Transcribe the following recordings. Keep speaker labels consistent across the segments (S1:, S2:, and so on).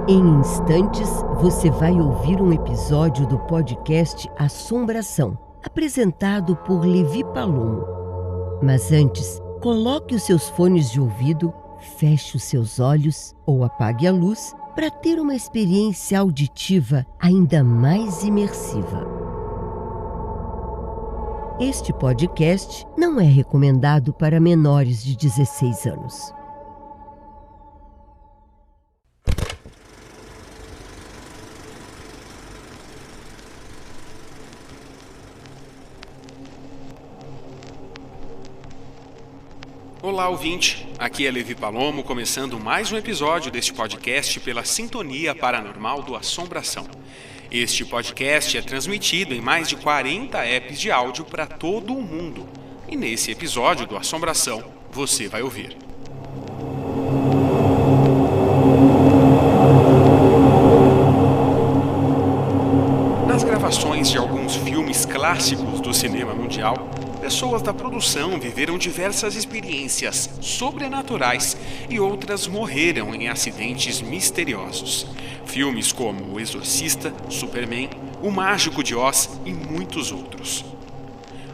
S1: Em instantes, você vai ouvir um episódio do podcast Assombração, apresentado por Levi Palomo. Mas antes, coloque os seus fones de ouvido, feche os seus olhos ou apague a luz para ter uma experiência auditiva ainda mais imersiva. Este podcast não é recomendado para menores de 16 anos.
S2: Olá, ouvinte! Aqui é Levi Palomo, começando mais um episódio deste podcast pela Sintonia Paranormal do Assombração. Este podcast é transmitido em mais de 40 apps de áudio para todo o mundo. E nesse episódio do Assombração, você vai ouvir. Nas gravações de alguns filmes clássicos do cinema mundial, pessoas da produção viveram diversas experiências sobrenaturais e outras morreram em acidentes misteriosos. Filmes como O Exorcista, Superman, O Mágico de Oz e muitos outros.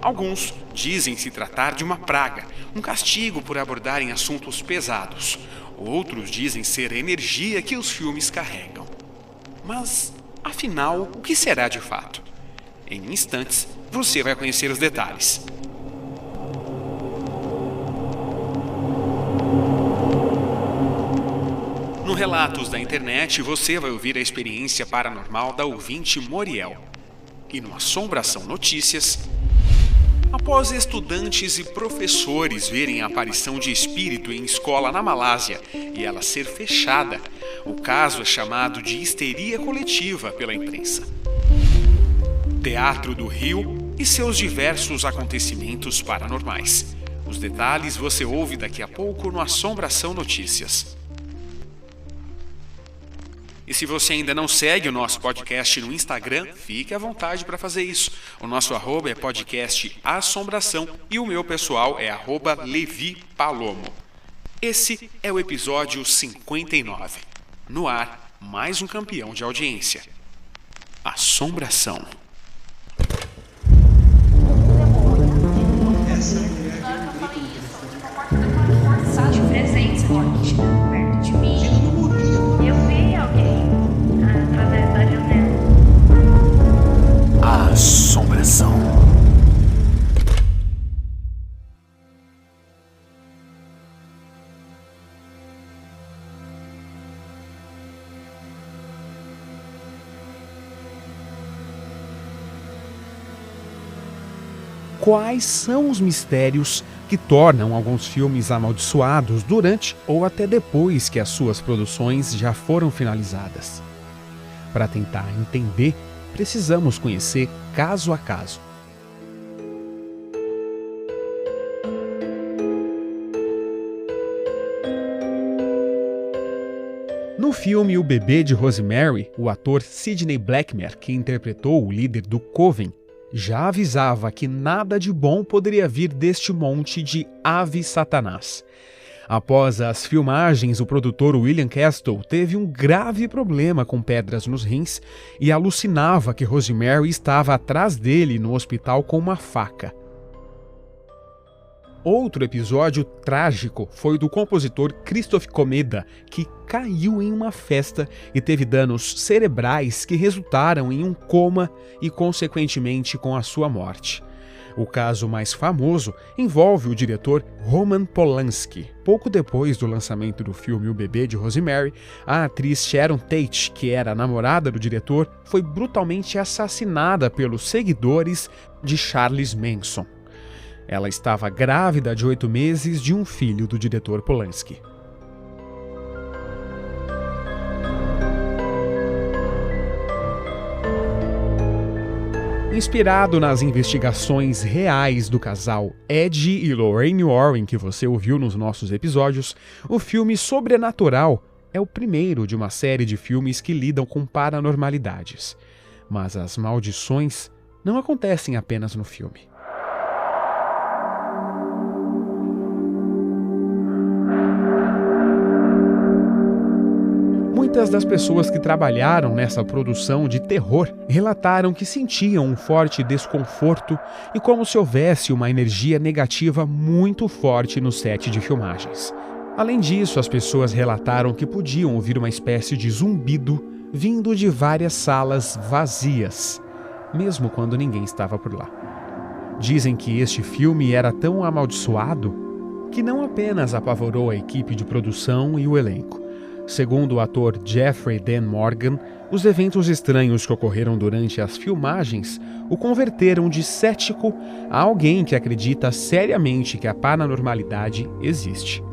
S2: Alguns dizem se tratar de uma praga, um castigo por abordarem assuntos pesados. Outros dizem ser a energia que os filmes carregam. Mas, afinal, o que será de fato? Em instantes, você vai conhecer os detalhes. No Relatos da Internet, você vai ouvir a experiência paranormal da ouvinte Moriel. E no Assombração Notícias, após estudantes e professores verem a aparição de espírito em escola na Malásia e ela ser fechada, o caso é chamado de histeria coletiva pela imprensa. Teatro do Rio e seus diversos acontecimentos paranormais. Os detalhes você ouve daqui a pouco no Assombração Notícias. E se você ainda não segue o nosso podcast no Instagram, fique à vontade para fazer isso. O nosso @ é podcast Assombração e o meu pessoal é @Levi Palomo. Esse é o episódio 59. No ar, mais um campeão de audiência. Assombração.
S3: De presente, forte, perto de mim. Eu vi alguém através da janela.
S2: Assombração. Quais são os mistérios que tornam alguns filmes amaldiçoados durante ou até depois que as suas produções já foram finalizadas? Para tentar entender, precisamos conhecer caso a caso. No filme O Bebê de Rosemary, o ator Sidney Blackmer, que interpretou o líder do Coven, já avisava que nada de bom poderia vir deste monte de ave satanás. Após as filmagens, o produtor William Castle teve um grave problema com pedras nos rins e alucinava que Rosemary estava atrás dele no hospital com uma faca. Outro episódio trágico foi o do compositor Christoph Komeda, que caiu em uma festa e teve danos cerebrais que resultaram em um coma e, consequentemente, com a sua morte. O caso mais famoso envolve o diretor Roman Polanski. Pouco depois do lançamento do filme O Bebê de Rosemary, a atriz Sharon Tate, que era a namorada do diretor, foi brutalmente assassinada pelos seguidores de Charles Manson. Ela estava grávida de 8 meses de um filho do diretor Polanski. Inspirado nas investigações reais do casal Ed e Lorraine Warren que você ouviu nos nossos episódios, o filme Sobrenatural é o primeiro de uma série de filmes que lidam com paranormalidades. Mas as maldições não acontecem apenas no filme. Muitas das pessoas que trabalharam nessa produção de terror relataram que sentiam um forte desconforto e como se houvesse uma energia negativa muito forte no set de filmagens. Além disso, as pessoas relataram que podiam ouvir uma espécie de zumbido vindo de várias salas vazias, mesmo quando ninguém estava por lá. Dizem que este filme era tão amaldiçoado que não apenas apavorou a equipe de produção e o elenco. Segundo o ator Jeffrey Dean Morgan, os eventos estranhos que ocorreram durante as filmagens o converteram de cético a alguém que acredita seriamente que a paranormalidade existe.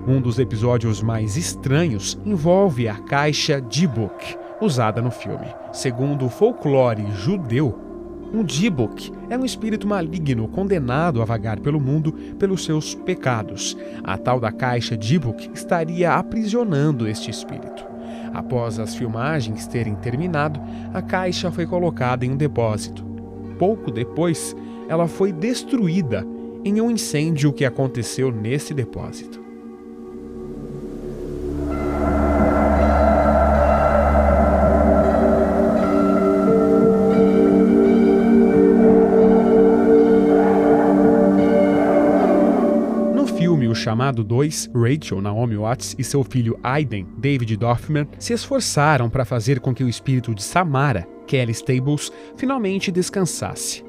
S2: Um dos episódios mais estranhos envolve a caixa Dybbuk, usada no filme. Segundo o folclore judeu, um Dybbuk é um espírito maligno condenado a vagar pelo mundo pelos seus pecados. A tal da caixa Dybbuk estaria aprisionando este espírito. Após as filmagens terem terminado, a caixa foi colocada em um depósito. Pouco depois, ela foi destruída em um incêndio que aconteceu nesse depósito. Chamado 2, Rachel, Naomi Watts e seu filho Aiden, David Doffman, se esforçaram para fazer com que o espírito de Samara, Kelly Stables, finalmente descansasse.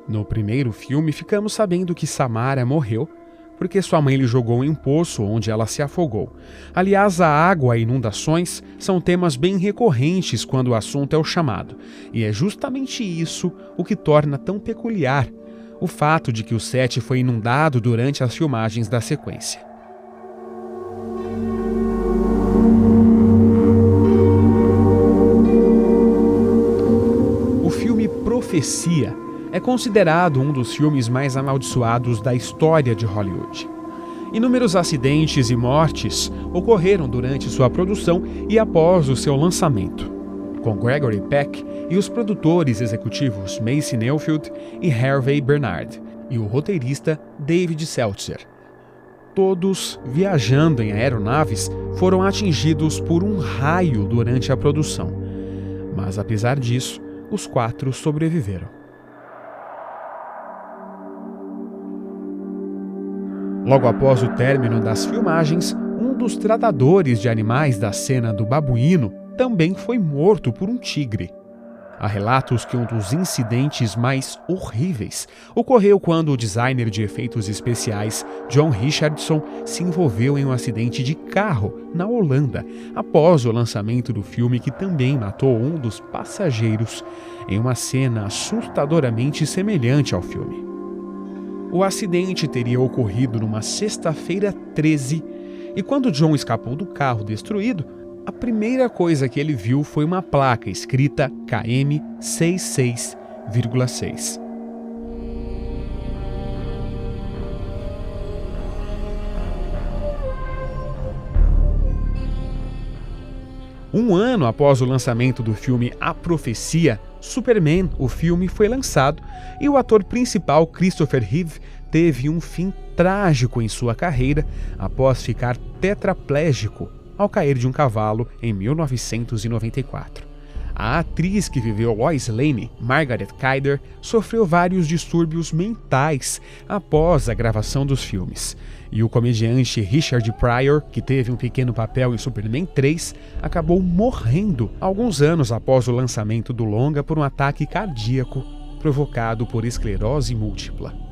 S2: No primeiro filme, ficamos sabendo que Samara morreu porque sua mãe lhe jogou em um poço onde ela se afogou. Aliás, a água e inundações são temas bem recorrentes quando o assunto é o chamado, e é justamente isso o que torna tão peculiar o fato de que o set foi inundado durante as filmagens da sequência. O filme Profecia é considerado um dos filmes mais amaldiçoados da história de Hollywood. Inúmeros acidentes e mortes ocorreram durante sua produção e após o seu lançamento, com Gregory Peck e os produtores executivos Macy Neufeld e Harvey Bernard, e o roteirista David Seltzer. Todos, viajando em aeronaves, foram atingidos por um raio durante a produção. Mas, apesar disso, os 4 sobreviveram. Logo após o término das filmagens, um dos tratadores de animais da cena do babuíno também foi morto por um tigre. Há relatos que um dos incidentes mais horríveis ocorreu quando o designer de efeitos especiais John Richardson se envolveu em um acidente de carro na Holanda, após o lançamento do filme, que também matou um dos passageiros em uma cena assustadoramente semelhante ao filme. O acidente teria ocorrido numa sexta-feira 13, e quando John escapou do carro destruído, a primeira coisa que ele viu foi uma placa escrita KM 66,6. Um ano após o lançamento do filme A Profecia, Superman, o filme foi lançado e o ator principal Christopher Reeve teve um fim trágico em sua carreira após ficar tetraplégico ao cair de um cavalo em 1994. A atriz que viveu Lois Lane, Margaret Kayder, sofreu vários distúrbios mentais após a gravação dos filmes. E o comediante Richard Pryor, que teve um pequeno papel em Superman 3, acabou morrendo alguns anos após o lançamento do longa por um ataque cardíaco provocado por esclerose múltipla.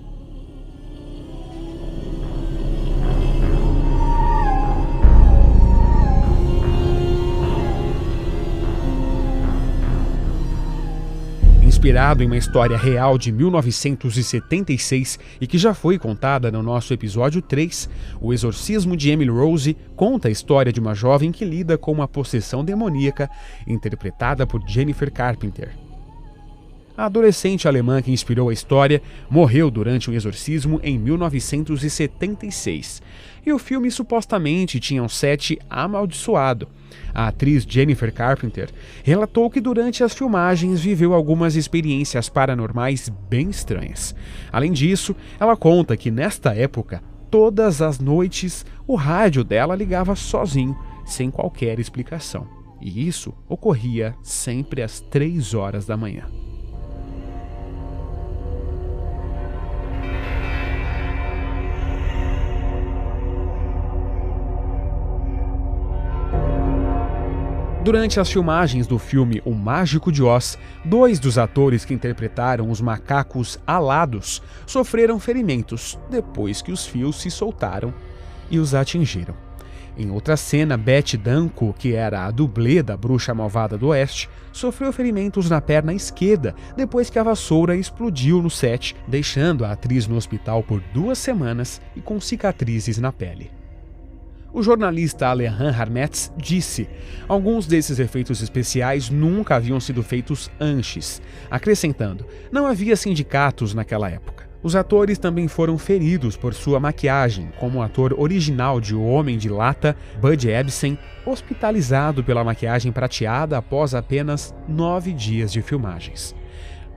S2: Inspirado em uma história real de 1976 e que já foi contada no nosso episódio 3, O Exorcismo de Emily Rose conta a história de uma jovem que lida com uma possessão demoníaca interpretada por Jennifer Carpenter. A adolescente alemã que inspirou a história morreu durante um exorcismo em 1976, e o filme supostamente tinha um set amaldiçoado. A atriz Jennifer Carpenter relatou que durante as filmagens viveu algumas experiências paranormais bem estranhas. Além disso, ela conta que nesta época, todas as noites, o rádio dela ligava sozinho sem qualquer explicação. E isso ocorria sempre às 3 horas da manhã. Durante as filmagens do filme O Mágico de Oz, 2 dos atores que interpretaram os macacos alados sofreram ferimentos depois que os fios se soltaram e os atingiram. Em outra cena, Beth Danko, que era a dublê da Bruxa Malvada do Oeste, sofreu ferimentos na perna esquerda depois que a vassoura explodiu no set, deixando a atriz no hospital por 2 semanas e com cicatrizes na pele. O jornalista Alejandro Harmetz disse: alguns desses efeitos especiais nunca haviam sido feitos antes, acrescentando: não havia sindicatos naquela época. Os atores também foram feridos por sua maquiagem, como o ator original de O Homem de Lata, Bud Ebsen, hospitalizado pela maquiagem prateada após apenas 9 dias de filmagens.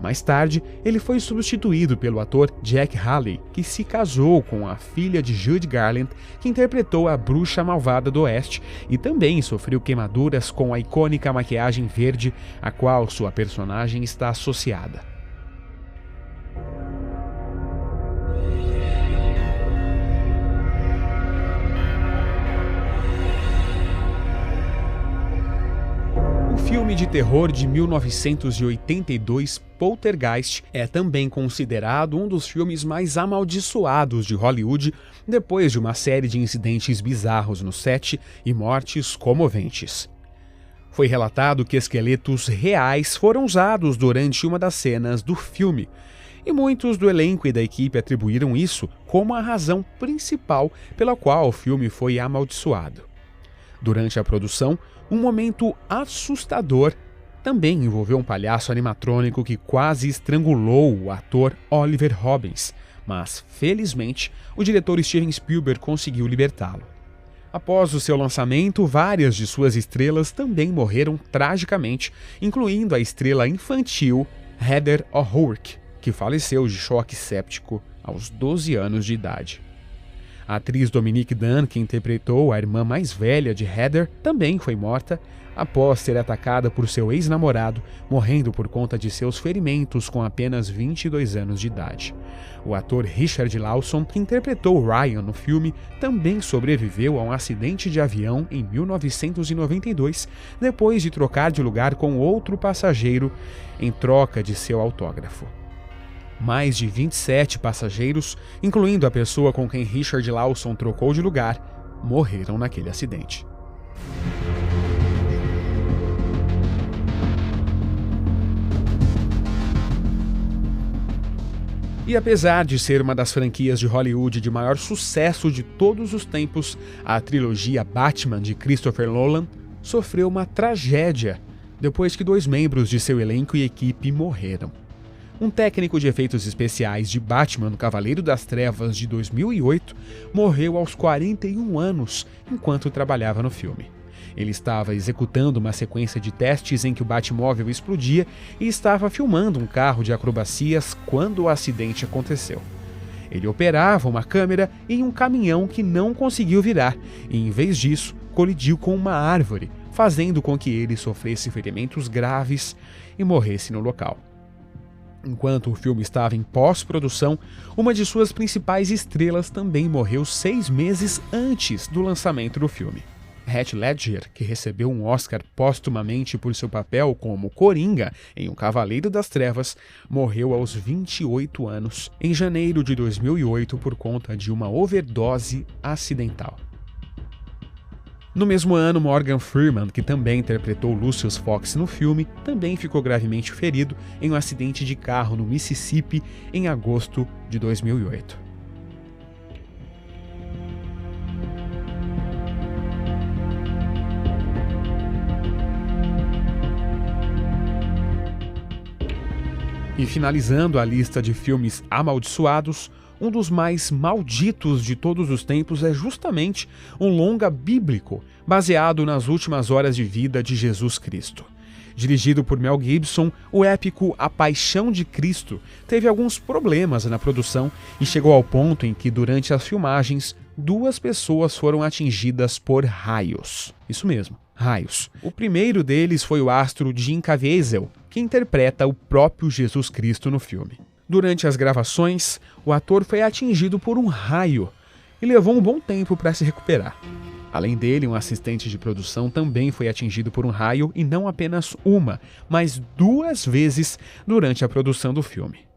S2: Mais tarde, ele foi substituído pelo ator Jack Haley, que se casou com a filha de Judy Garland, que interpretou a Bruxa Malvada do Oeste, e também sofreu queimaduras com a icônica maquiagem verde, a qual sua personagem está associada. O filme de terror de 1982, Poltergeist, é também considerado um dos filmes mais amaldiçoados de Hollywood, depois de uma série de incidentes bizarros no set e mortes comoventes. Foi relatado que esqueletos reais foram usados durante uma das cenas do filme, e muitos do elenco e da equipe atribuíram isso como a razão principal pela qual o filme foi amaldiçoado. Durante a produção, um momento assustador também envolveu um palhaço animatrônico que quase estrangulou o ator Oliver Robbins, mas, felizmente, o diretor Steven Spielberg conseguiu libertá-lo. Após o seu lançamento, várias de suas estrelas também morreram tragicamente, incluindo a estrela infantil Heather O'Rourke, que faleceu de choque séptico aos 12 anos de idade. A atriz Dominique Dunne, que interpretou a irmã mais velha de Heather, também foi morta após ser atacada por seu ex-namorado, morrendo por conta de seus ferimentos com apenas 22 anos de idade. O ator Richard Lawson, que interpretou Ryan no filme, também sobreviveu a um acidente de avião em 1992, depois de trocar de lugar com outro passageiro em troca de seu autógrafo. Mais de 27 passageiros, incluindo a pessoa com quem Richard Lawson trocou de lugar, morreram naquele acidente. E apesar de ser uma das franquias de Hollywood de maior sucesso de todos os tempos, a trilogia Batman de Christopher Nolan sofreu uma tragédia depois que 2 membros de seu elenco e equipe morreram. Um técnico de efeitos especiais de Batman no Cavaleiro das Trevas de 2008 morreu aos 41 anos enquanto trabalhava no filme. Ele estava executando uma sequência de testes em que o Batmóvel explodia e estava filmando um carro de acrobacias quando o acidente aconteceu. Ele operava uma câmera em um caminhão que não conseguiu virar e, em vez disso, colidiu com uma árvore, fazendo com que ele sofresse ferimentos graves e morresse no local. Enquanto o filme estava em pós-produção, uma de suas principais estrelas também morreu 6 meses antes do lançamento do filme. Heath Ledger, que recebeu um Oscar póstumamente por seu papel como Coringa em O Cavaleiro das Trevas, morreu aos 28 anos, em janeiro de 2008, por conta de uma overdose acidental. No mesmo ano, Morgan Freeman, que também interpretou Lucius Fox no filme, também ficou gravemente ferido em um acidente de carro no Mississippi em agosto de 2008. E finalizando a lista de filmes amaldiçoados, um dos mais malditos de todos os tempos é justamente um longa bíblico baseado nas últimas horas de vida de Jesus Cristo. Dirigido por Mel Gibson, o épico A Paixão de Cristo teve alguns problemas na produção e chegou ao ponto em que, durante as filmagens, 2 pessoas foram atingidas por raios. Isso mesmo, raios. O primeiro deles foi o astro Jim Caviezel, que interpreta o próprio Jesus Cristo no filme. Durante as gravações, o ator foi atingido por um raio e levou um bom tempo para se recuperar. Além dele, um assistente de produção também foi atingido por um raio e não apenas uma, mas 2 vezes durante a produção do filme.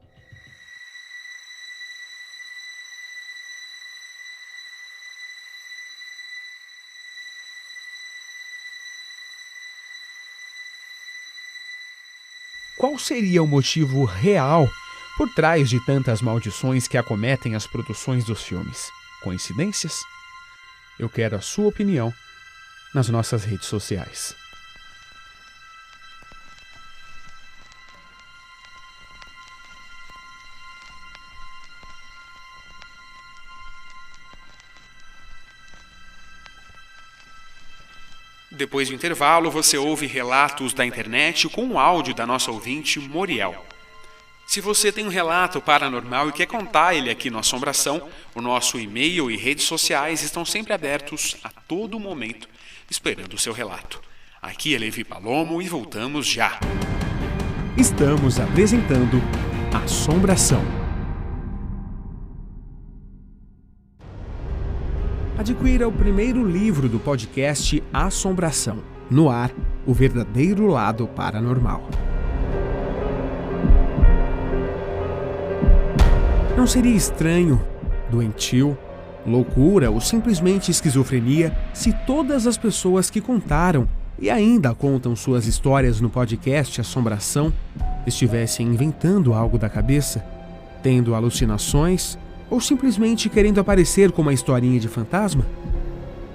S2: Qual seria o motivo real por trás de tantas maldições que acometem as produções dos filmes? Coincidências? Eu quero a sua opinião nas nossas redes sociais. Depois do intervalo, você ouve relatos da internet com o áudio da nossa ouvinte Moriel. Se você tem um relato paranormal e quer contar ele aqui no Assombração, o nosso e-mail e redes sociais estão sempre abertos a todo momento, esperando o seu relato. Aqui é Levi Palomo e voltamos já. Estamos apresentando Assombração. Adquira o primeiro livro do podcast Assombração. No ar, o verdadeiro lado paranormal. Não seria estranho, doentio, loucura ou simplesmente esquizofrenia se todas as pessoas que contaram e ainda contam suas histórias no podcast Assombração estivessem inventando algo da cabeça, tendo alucinações ou simplesmente querendo aparecer com uma historinha de fantasma?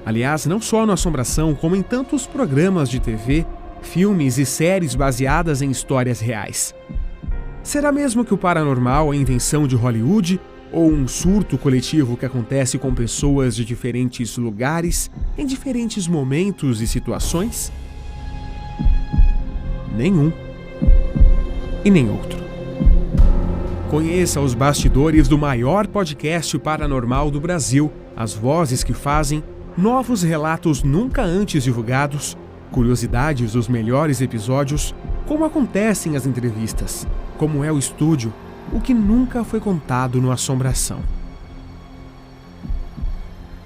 S2: Aliás, não só no Assombração, como em tantos programas de TV, filmes e séries baseadas em histórias reais. Será mesmo que o paranormal é invenção de Hollywood ou um surto coletivo que acontece com pessoas de diferentes lugares, em diferentes momentos e situações? Nenhum e nem outro. Conheça os bastidores do maior podcast paranormal do Brasil, as vozes que fazem, novos relatos nunca antes divulgados, curiosidades dos melhores episódios, como acontecem as entrevistas, como é o estúdio, o que nunca foi contado no Assombração.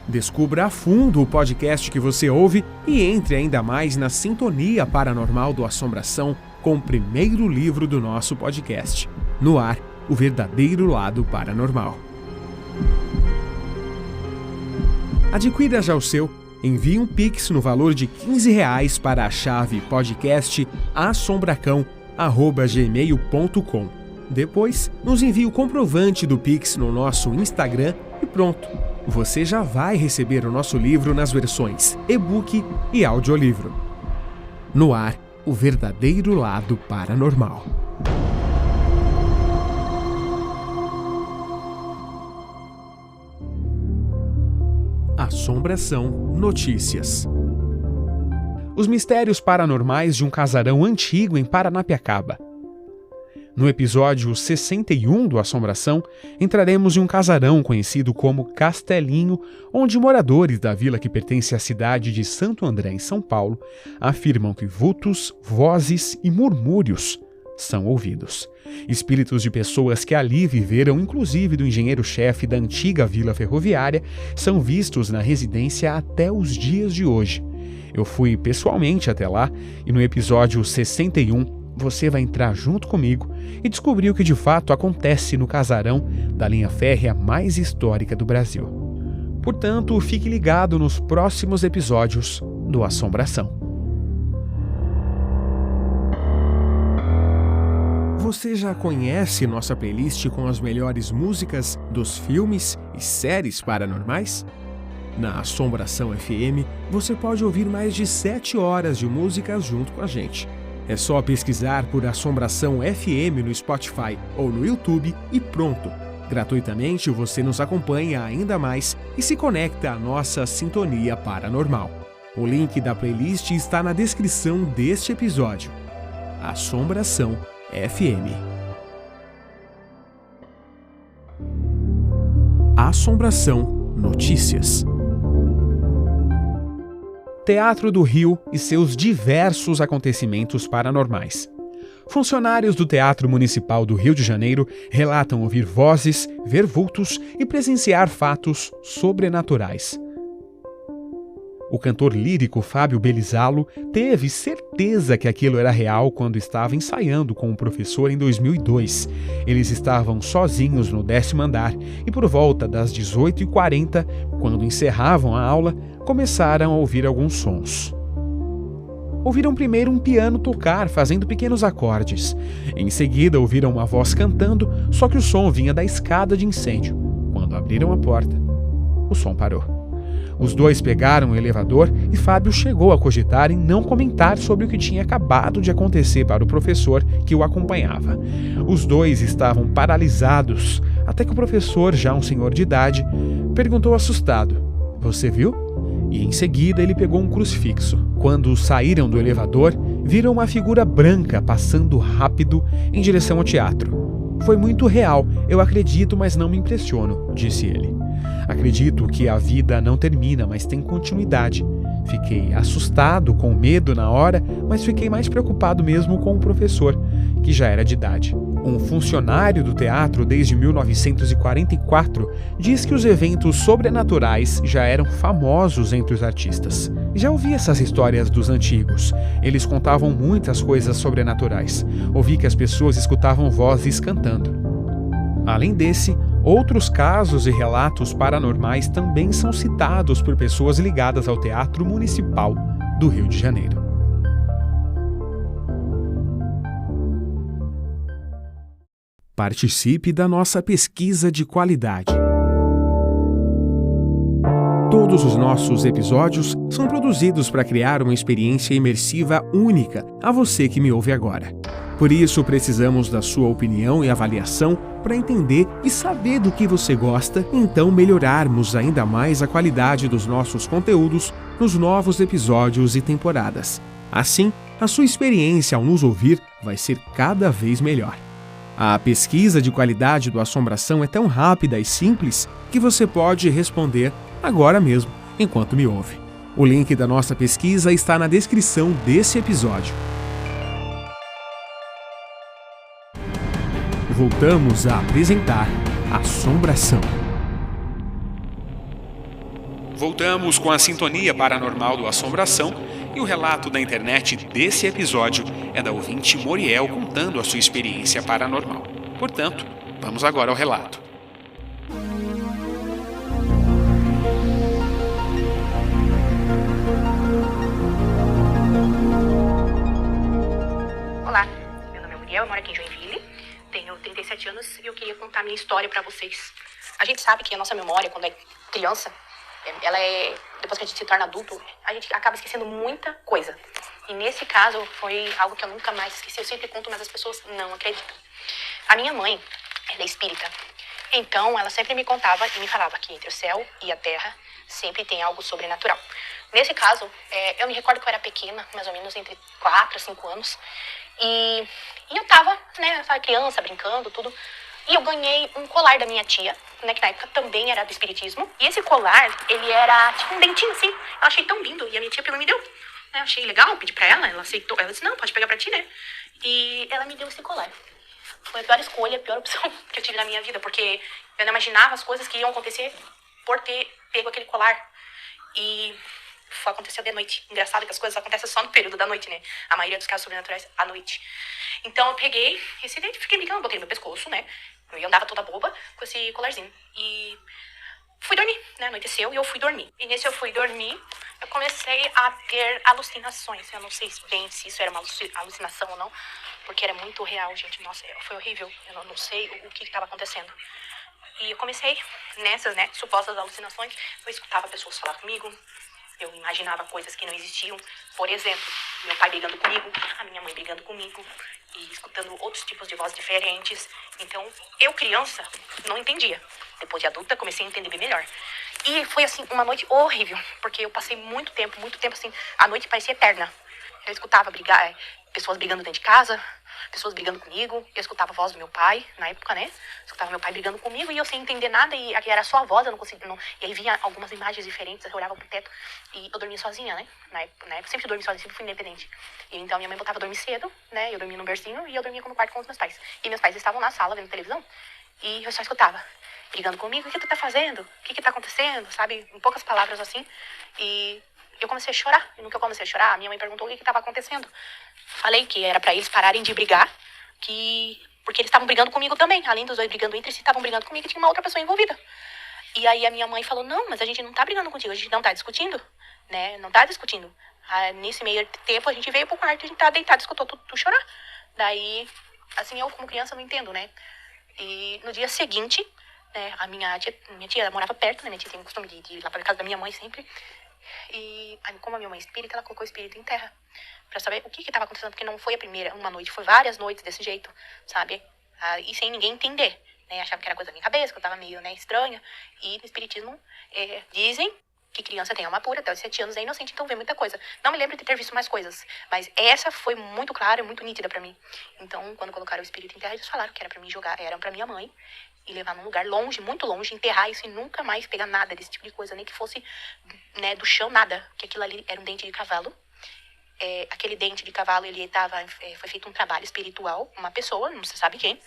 S2: Descubra a fundo o podcast que você ouve e entre ainda mais na sintonia paranormal do Assombração com o primeiro livro do nosso podcast. No ar, o verdadeiro lado paranormal. Adquira já o seu. Envie um Pix no valor de R$15 para a chave podcastasombracão@gmail.com. Depois, nos envie o comprovante do Pix no nosso Instagram e pronto. Você já vai receber o nosso livro nas versões e-book e audiolivro. No ar, o verdadeiro lado paranormal. Assombração Notícias. Os mistérios paranormais de um casarão antigo em Paranapiacaba. No episódio 61 do Assombração, entraremos em um casarão conhecido como Castelinho, onde moradores da vila que pertence à cidade de Santo André, em São Paulo, afirmam que vultos, vozes e murmúrios são ouvidos. Espíritos de pessoas que ali viveram, inclusive do engenheiro-chefe da antiga vila ferroviária, são vistos na residência até os dias de hoje. Eu fui pessoalmente até lá e no episódio 61 você vai entrar junto comigo e descobrir o que de fato acontece no casarão da linha férrea mais histórica do Brasil. Portanto, fique ligado nos próximos episódios do Assombração. Você já conhece nossa playlist com as melhores músicas dos filmes e séries paranormais? Na Assombração FM, você pode ouvir mais de 7 horas de músicas junto com a gente. É só pesquisar por Assombração FM no Spotify ou no YouTube e pronto! Gratuitamente você nos acompanha ainda mais e se conecta à nossa sintonia paranormal. O link da playlist está na descrição deste episódio. Assombração FM. Assombração Notícias. Teatro do Rio e seus diversos acontecimentos paranormais. Funcionários do Teatro Municipal do Rio de Janeiro relatam ouvir vozes, ver vultos e presenciar fatos sobrenaturais. O cantor lírico Fábio Belizalo teve certeza que aquilo era real quando estava ensaiando com o professor em 2002. Eles estavam sozinhos no 10º andar e por volta das 18h40, quando encerravam a aula, começaram a ouvir alguns sons. Ouviram primeiro um piano tocar, fazendo pequenos acordes. Em seguida, ouviram uma voz cantando, só que o som vinha da escada de incêndio. Quando abriram a porta, o som parou. Os dois pegaram o elevador e Fábio chegou a cogitar em não comentar sobre o que tinha acabado de acontecer para o professor que o acompanhava. Os dois estavam paralisados, até que o professor, já um senhor de idade, perguntou assustado: "Você viu?" E em seguida ele pegou um crucifixo. Quando saíram do elevador, viram uma figura branca passando rápido em direção ao teatro. "Foi muito real, eu acredito, mas não me impressiono", disse ele. "Acredito que a vida não termina, mas tem continuidade. Fiquei assustado, com medo na hora, mas fiquei mais preocupado mesmo com o professor, que já era de idade." Um funcionário do teatro desde 1944 diz que os eventos sobrenaturais já eram famosos entre os artistas. Já ouvi essas histórias dos antigos. Eles contavam muitas coisas sobrenaturais. Ouvi que as pessoas escutavam vozes cantando. Além desse, outros casos e relatos paranormais também são citados por pessoas ligadas ao Teatro Municipal do Rio de Janeiro. Participe da nossa pesquisa de qualidade. Todos os nossos episódios são produzidos para criar uma experiência imersiva única a você que me ouve agora. Por isso, precisamos da sua opinião e avaliação para entender e saber do que você gosta e então melhorarmos ainda mais a qualidade dos nossos conteúdos nos novos episódios e temporadas. Assim, a sua experiência ao nos ouvir vai ser cada vez melhor. A pesquisa de qualidade do Assombração é tão rápida e simples que você pode responder agora mesmo, enquanto me ouve. O link da nossa pesquisa está na descrição desse episódio. Voltamos a apresentar Assombração. Voltamos com a sintonia paranormal do Assombração e o relato da internet desse episódio é da ouvinte Moriel contando a sua experiência paranormal. Portanto, vamos agora ao relato.
S4: Olá, meu nome é Moriel, eu moro aqui em Joinville, tenho 37 anos e eu queria contar a minha história pra vocês. A gente sabe que a nossa memória, quando é criança, depois que a gente se torna adulto, a gente acaba esquecendo muita coisa. E nesse caso, foi algo que eu nunca mais esqueci. Eu sempre conto, mas as pessoas não acreditam. A minha mãe, ela é espírita. Então, ela sempre me contava e me falava que entre o céu e a terra sempre tem algo sobrenatural. Nesse caso, eu me recordo que eu era pequena, mais ou menos entre 4 a 5 anos. E eu tava, criança, brincando, tudo. E eu ganhei um colar da minha tia, né, que na época também era do espiritismo. E esse colar, ele era tipo um dentinho assim. Eu achei tão lindo. E a minha tia pegou e me deu. Eu achei legal, pedi pra ela, ela aceitou. Ela disse, não, pode pegar pra ti, né? E ela me deu esse colar. Foi a pior escolha, a pior opção que eu tive na minha vida. Porque eu não imaginava as coisas que iam acontecer por ter pego aquele colar. E foi acontecer de noite. Engraçado que as coisas acontecem só no período da noite, né? A maioria dos casos sobrenaturais à noite. Então eu peguei esse dente, fiquei brincando, botei no meu pescoço, né? Eu andava toda boba com esse colarzinho. E fui dormir, né? Anoiteceu e eu fui dormir. E nesse eu fui dormir, eu comecei a ter alucinações. Eu não sei bem se isso era uma alucinação ou não, porque era muito real, gente. Nossa, foi horrível. Eu não sei o que estava acontecendo. E eu comecei nessas, né, supostas alucinações. Eu escutava pessoas falar comigo. Eu imaginava coisas que não existiam. Por exemplo, meu pai brigando comigo, a minha mãe brigando comigo, e escutando outros tipos de vozes diferentes. Então, eu, criança, não entendia. Depois de adulta, comecei a entender bem melhor. E foi, assim, uma noite horrível, porque eu passei muito tempo, assim, a noite parecia eterna. Eu escutava pessoas brigando dentro de casa, pessoas brigando comigo. Eu escutava a voz do meu pai, na época, né? Eu escutava meu pai brigando comigo e eu sem entender nada. E aqui era só a voz, eu não conseguia. E aí vinha algumas imagens diferentes, eu olhava pro teto e eu dormia sozinha, né? Na época eu sempre dormi sozinha, sempre fui independente. E então minha mãe botava dormir cedo, né? Eu dormia no bercinho e eu dormia no quarto com os meus pais. E meus pais estavam na sala vendo televisão e eu só escutava. Brigando comigo, o que tu tá fazendo? O que tá acontecendo? Sabe? Em poucas palavras assim. E eu comecei a chorar. E no que eu comecei a chorar, a minha mãe perguntou o que estava acontecendo. Falei que era pra eles pararem de brigar, porque eles estavam brigando comigo também. Além dos dois brigando entre si, estavam brigando comigo e tinha uma outra pessoa envolvida. E aí a minha mãe falou, não, mas a gente não tá brigando contigo, a gente não tá discutindo, né? Não tá discutindo. Nesse meio tempo a gente veio pro quarto e a gente tá deitado e escutou tu chorar. Daí, assim, eu como criança não entendo, né? E no dia seguinte, né, a minha tia morava perto, né? Minha tia tem o costume de ir lá pra casa da minha mãe sempre. E como a minha mãe é espírita, ela colocou o espírito em terra pra saber o que estava acontecendo, porque não foi a primeira, uma noite, foi várias noites desse jeito, sabe? E sem ninguém entender, né? Achava que era coisa da minha cabeça, que eu tava meio, né, estranha. E no espiritismo dizem que criança tem alma pura, até os 7 anos é inocente, então vê muita coisa. Não me lembro de ter visto mais coisas, mas essa foi muito clara e muito nítida pra mim. Então, quando colocaram o espírito em terra, eles falaram que era pra mim jogar, era pra minha mãe, e levar num lugar longe, muito longe, enterrar isso e nunca mais pegar nada desse tipo de coisa, nem que fosse, né, do chão, nada, que aquilo ali era um dente de cavalo. Aquele dente de cavalo, foi feito um trabalho espiritual, uma pessoa, não se sabe quem.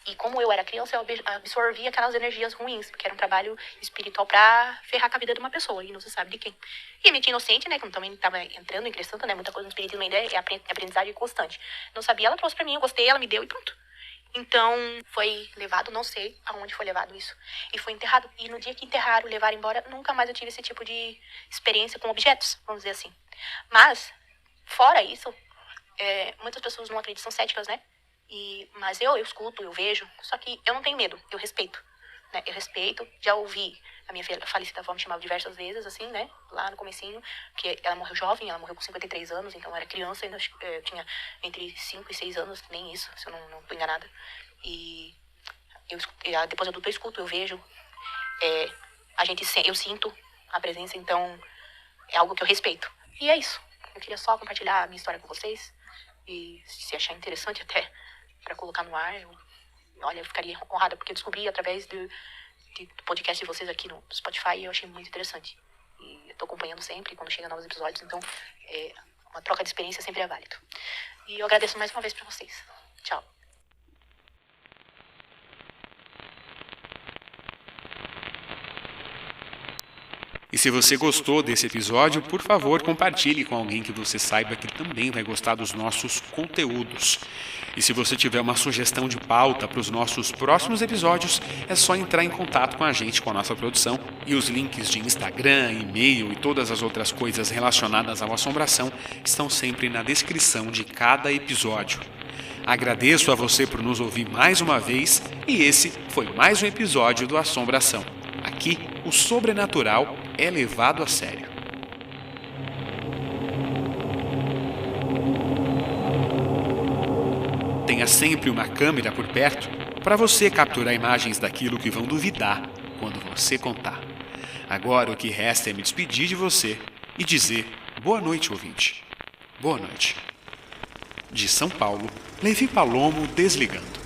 S4: E como eu era criança, eu absorvia aquelas energias ruins, porque era um trabalho espiritual pra ferrar com a vida de uma pessoa, e não se sabe de quem. E a minha tia inocente, né, que eu também estava entrando, ingressando, né, muita coisa no espiritismo ainda é aprendizagem constante. Não sabia, ela trouxe pra mim, eu gostei, ela me deu e pronto. Então, foi levado, não sei aonde foi levado isso, e foi enterrado. E no dia que enterraram, levaram embora, nunca mais eu tive esse tipo de experiência com objetos, vamos dizer assim. Mas, fora isso, muitas pessoas não acreditam, são céticas, né? Mas eu escuto, eu vejo, só que eu não tenho medo, eu respeito, né? Eu respeito, já ouvi a minha falecida avó me chamava diversas vezes, assim, né? Lá no comecinho, que ela morreu jovem, ela morreu com 53 anos, então eu era criança, ainda eu tinha entre 5 e 6 anos, nem isso, se eu não tô enganada. E depois adulto eu escuto, eu vejo, eu sinto a presença, então é algo que eu respeito. E é isso, eu queria só compartilhar a minha história com vocês, e se achar interessante até para colocar no ar, eu ficaria honrada, porque eu descobri através do podcast de vocês aqui no Spotify e eu achei muito interessante. E eu tô acompanhando sempre, quando chega novos episódios, então uma troca de experiência sempre é válido. E eu agradeço mais uma vez para vocês. Tchau.
S2: E se você gostou desse episódio, por favor, compartilhe com alguém que você saiba que também vai gostar dos nossos conteúdos. E se você tiver uma sugestão de pauta para os nossos próximos episódios, é só entrar em contato com a gente, com a nossa produção, e os links de Instagram, e-mail e todas as outras coisas relacionadas à assombração estão sempre na descrição de cada episódio. Agradeço a você por nos ouvir mais uma vez, e esse foi mais um episódio do Assombração. Aqui, o sobrenatural é levado a sério. Tenha sempre uma câmera por perto para você capturar imagens daquilo que vão duvidar quando você contar. Agora o que resta é me despedir de você e dizer boa noite, ouvinte. Boa noite. De São Paulo, Levi Palomo desligando.